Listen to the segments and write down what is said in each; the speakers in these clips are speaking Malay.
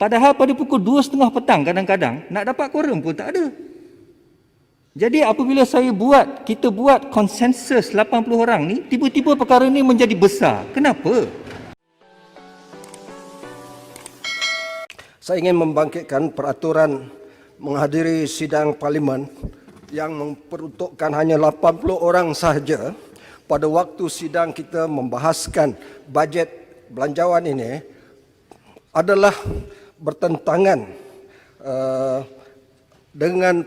Padahal pada pukul 2.30 petang kadang-kadang nak dapat quorum pun tak ada. Jadi apabila kita buat konsensus 80 orang ni, tiba-tiba perkara ni menjadi besar. Kenapa? Saya ingin membangkitkan peraturan menghadiri sidang parlimen yang memperuntukkan hanya 80 orang sahaja pada waktu sidang kita membahaskan bajet belanjawan ini adalah bertentangan dengan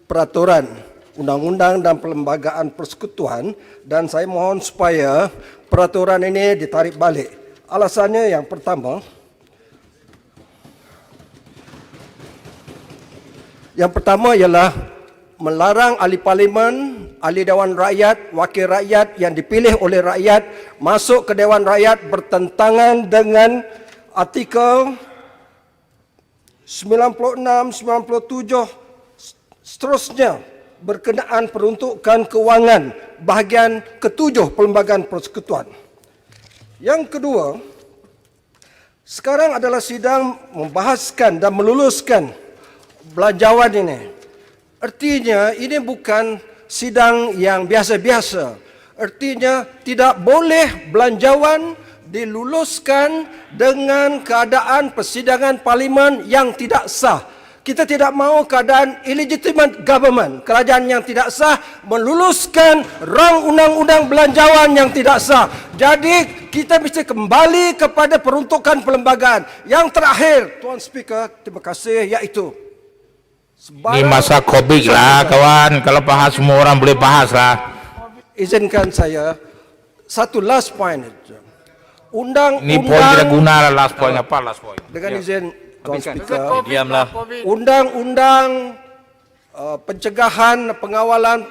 peraturan undang-undang dan perlembagaan persekutuan, dan saya mohon supaya peraturan ini ditarik balik. Alasannya yang pertama ialah melarang ahli parlimen, ahli Dewan Rakyat, wakil rakyat yang dipilih oleh rakyat masuk ke Dewan Rakyat bertentangan dengan artikel 96, 97 seterusnya berkenaan peruntukan kewangan bahagian ke-7 Perlembagaan Persekutuan. Yang kedua, sekarang adalah sidang membahaskan dan meluluskan belanjawan ini. Artinya ini bukan sidang yang biasa-biasa. Artinya tidak boleh belanjawan diluluskan dengan keadaan persidangan parlimen yang tidak sah. Kita tidak mahu keadaan illegitimate government, kerajaan yang tidak sah meluluskan rang undang-undang belanjawan yang tidak sah. Jadi kita mesti kembali kepada peruntukan perlembagaan. Yang terakhir, Tuan Speaker, terima kasih, iaitu ini masa COVID lah kawan, kalau bahas semua orang boleh bahas lah. Izinkan saya satu last point. Ini poin tidak guna lah, last point apa last point? Dengan izin Tuan Speaker, diamlah. Undang-undang pencegahan pengawalan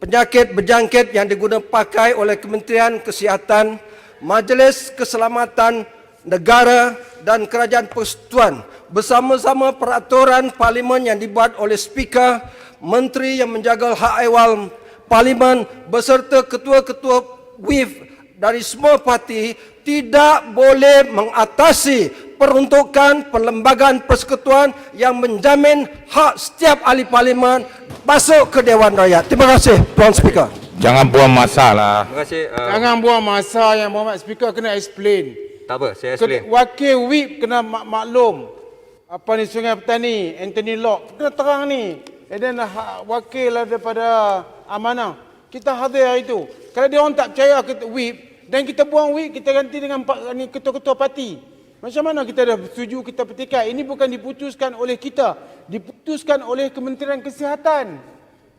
penyakit berjangkit yang digunakan pakai oleh Kementerian Kesihatan, Majlis Keselamatan Negara dan Kerajaan Persekutuan bersama-sama peraturan parlimen yang dibuat oleh Speaker, Menteri yang menjaga hak ehwal parlimen beserta ketua-ketua WIF dari semua parti tidak boleh mengatasi peruntukan perlembagaan persekutuan yang menjamin hak setiap ahli parlimen masuk ke Dewan Rakyat. Terima kasih, Tuan Speaker. Jangan buang masa lah. Terima kasih. Jangan buang masa, yang Muhammad Speaker kena explain. Tak apa, saya explain. Wakil WIP kena maklum. Apa ni Sungai Petani, Anthony Locke, kena terang ni. Dan wakil daripada Amanah, kita hadir hari itu. Kalau dia orang tak percaya kita WIP, dan kita buang WIP, kita ganti dengan ketua-ketua parti. Macam mana kita dah setuju, kita petikai? Ini bukan diputuskan oleh kita, diputuskan oleh Kementerian Kesihatan.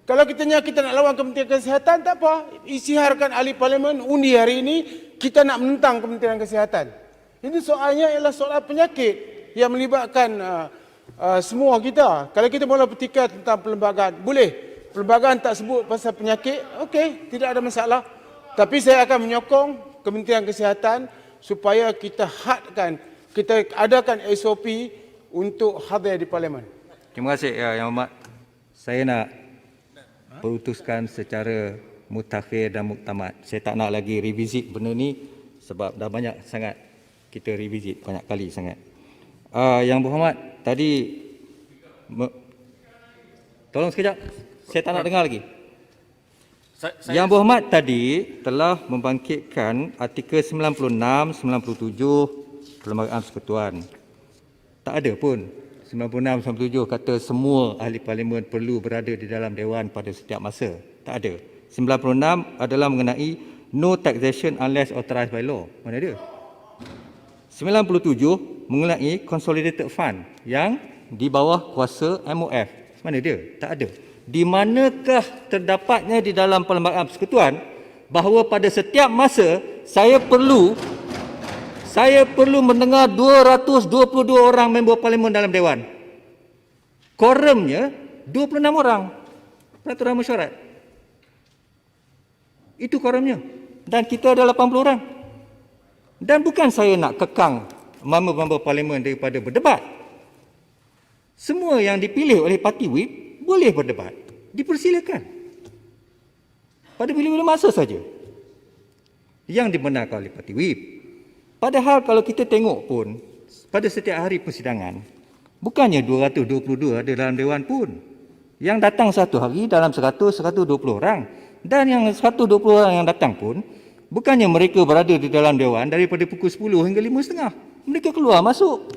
Kalau kita nak lawan Kementerian Kesihatan, tak apa. Isytiharkan ahli parlimen, undi hari ini, kita nak menentang Kementerian Kesihatan. Ini soalnya ialah soal penyakit yang melibatkan semua kita. Kalau kita mula petikai tentang perlembagaan, boleh. Perlembagaan tak sebut pasal penyakit, okey, tidak ada masalah. Tapi saya akan menyokong Kementerian Kesihatan supaya kita adakan SOP untuk hadir di parlimen. Terima kasih Yang Hormat. Saya nak putuskan secara mutakhir dan muktamad. Saya tak nak lagi revisit benda ni sebab dah banyak sangat kita revisit, banyak kali sangat. Yang Berhormat, tadi tolong sekejap. Saya tak nak dengar lagi. Yang Berhormat tadi telah membangkitkan artikel 96, 97 Perlembagaan Persekutuan. Tak ada pun 96, 97 kata semua ahli parlimen perlu berada di dalam Dewan pada setiap masa. Tak ada. 96 adalah mengenai no taxation unless authorized by law. Mana ada? 97 mengenai consolidated fund yang di bawah kuasa MOF. Mana dia? Tak ada. Di manakah terdapatnya di dalam Perlembagaan Persekutuan bahawa pada setiap masa saya perlu mendengar 222 orang member parlimen dalam Dewan. Quorumnya 26 orang. Peraturan mesyuarat. Itu quorumnya. Dan kita ada 80 orang. Dan bukan saya nak kekang member-member parlimen daripada berdebat. Semua yang dipilih oleh parti WIP boleh berdebat. Dipersilakan. Pada bila-bila masa saja. Yang dibenarkan oleh parti WIP. Padahal kalau kita tengok pun pada setiap hari persidangan, bukannya 222 ada dalam Dewan pun. Yang datang satu hari dalam 120 orang. Dan yang 120 orang yang datang pun, bukannya mereka berada di dalam Dewan daripada pukul 10 hingga 5.30. Mereka keluar masuk.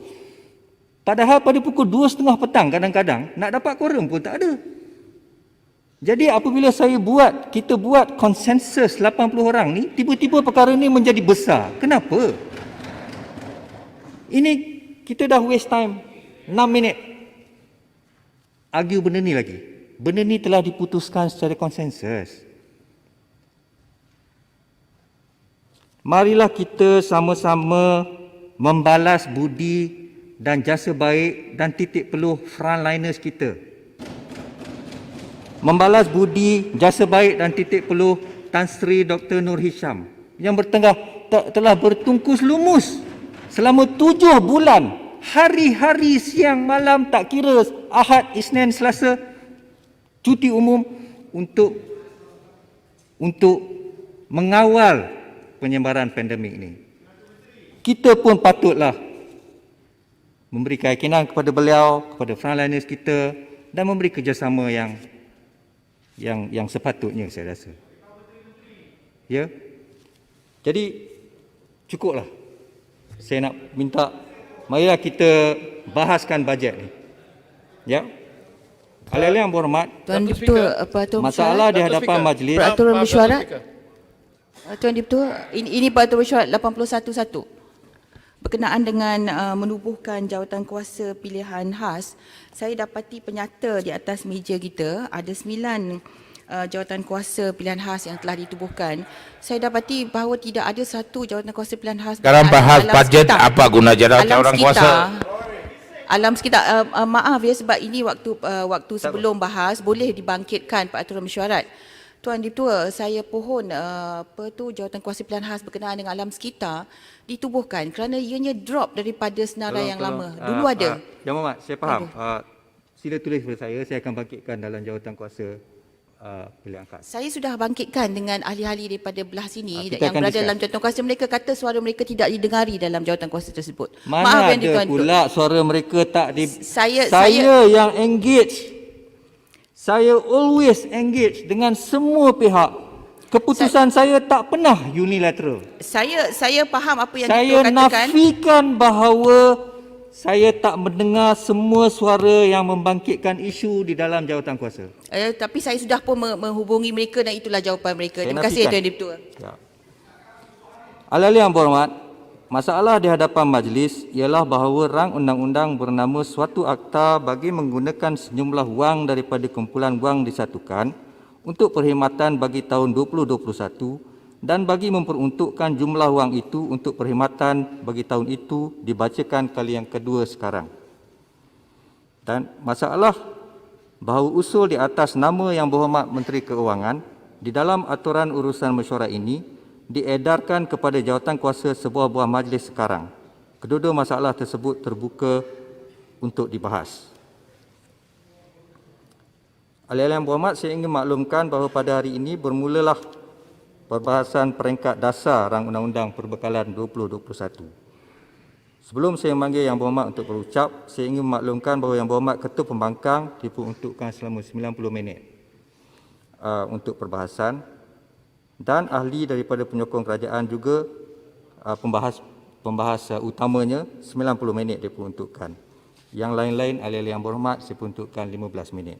Padahal pada pukul 2.30 petang kadang-kadang, nak dapat quorum pun tak ada. Jadi apabila kita buat konsensus 80 orang ni, tiba-tiba perkara ni menjadi besar. Kenapa? Ini kita dah waste time 6 minit. Argue benda ni lagi. Benda ni telah diputuskan secara konsensus. Marilah kita sama-sama membalas budi dan jasa baik dan titik peluh frontliners kita. Membalas budi, jasa baik dan titik peluh Tan Sri Dr. Nur Hisham yang telah bertungkus lumus selama 7 bulan. Hari-hari siang malam tak kira Ahad, Isnin, Selasa cuti umum untuk mengawal penyebaran pandemik ini. Kita pun patutlah memberi keyakinan kepada beliau, kepada frontliners kita dan memberi kerjasama yang sepatutnya, saya rasa. Ya. Jadi cukuplah. Saya nak minta, marilah kita bahaskan bajet ni. Ya. Ahli-ahli yang berhormat, Tuan Dipertua, Peraturan masalah di hadapan majlis. Peraturan mesyuarat. Tuan Dipertua, ini Peraturan mesyuarat 811 berkenaan dengan menubuhkan jawatan kuasa pilihan khas. Saya dapati penyata di atas meja kita ada 9 jawatan kuasa pilihan khas yang telah ditubuhkan. Saya dapati bahawa tidak ada satu jawatan kuasa pilihan khas. Sekarang bahas bajet, apa guna jawatan orang kuasa? Alam sekitar, maaf ya, sebab ini waktu sebelum bahas boleh dibangkitkan peraturan mesyuarat. Tuan Dipertua, saya pohon jawatan kuasa pilihan khas berkenaan dengan alam sekitar ditubuhkan kerana ianya drop daripada senarai yang lama. Dulu ada. Yang Muhammad, saya faham. Sila tulis kepada saya akan bangkitkan dalam jawatan kuasa pilihan khas. Saya sudah bangkitkan dengan ahli-ahli daripada belah sini kita yang akan berada discuss. dalam jawatan kuasa. Mereka kata suara mereka tidak didengari dalam jawatan kuasa tersebut. Mana Maaf ada yang Tuan Dipertua. pula suara mereka tak di... Saya yang engage. Saya always engage dengan semua pihak. Keputusan saya tak pernah unilateral. Saya faham apa yang Saya Dipertua katakan. nafikan bahawa saya tak mendengar semua suara yang membangkitkan isu di dalam jawatan kuasa. Tapi saya sudah pun menghubungi mereka dan itulah jawapan mereka. Saya Terima kasih nafikan. Tuan Dipertua. Ya. Ahli-ahli yang berhormat, masalah di hadapan majlis ialah bahawa rang undang-undang bernama suatu akta bagi menggunakan sejumlah wang daripada kumpulan wang disatukan untuk perkhidmatan bagi tahun 2021 dan bagi memperuntukkan jumlah wang itu untuk perkhidmatan bagi tahun itu dibacakan kali yang kedua sekarang. Dan masalah bahawa usul di atas nama Yang Berhormat Menteri Keuangan di dalam aturan urusan mesyuarat ini diedarkan kepada jawatan kuasa sebuah buah majlis sekarang. Kedua-dua masalah tersebut terbuka untuk dibahas. Ahli-ahli yang berhormat, saya ingin maklumkan bahawa pada hari ini bermulalah perbahasan peringkat dasar rang undang-undang perbekalan 2021. Sebelum saya memanggil Yang Berhormat untuk berucap, saya ingin memaklumkan bahawa Yang Berhormat Ketua Pembangkang diperuntukkan selama 90 minit untuk perbahasan dan ahli daripada penyokong kerajaan juga pembahas utamanya 90 minit diperuntukkan. Yang lain-lain ahli-ahli yang berhormat saya peruntukkan 15 minit.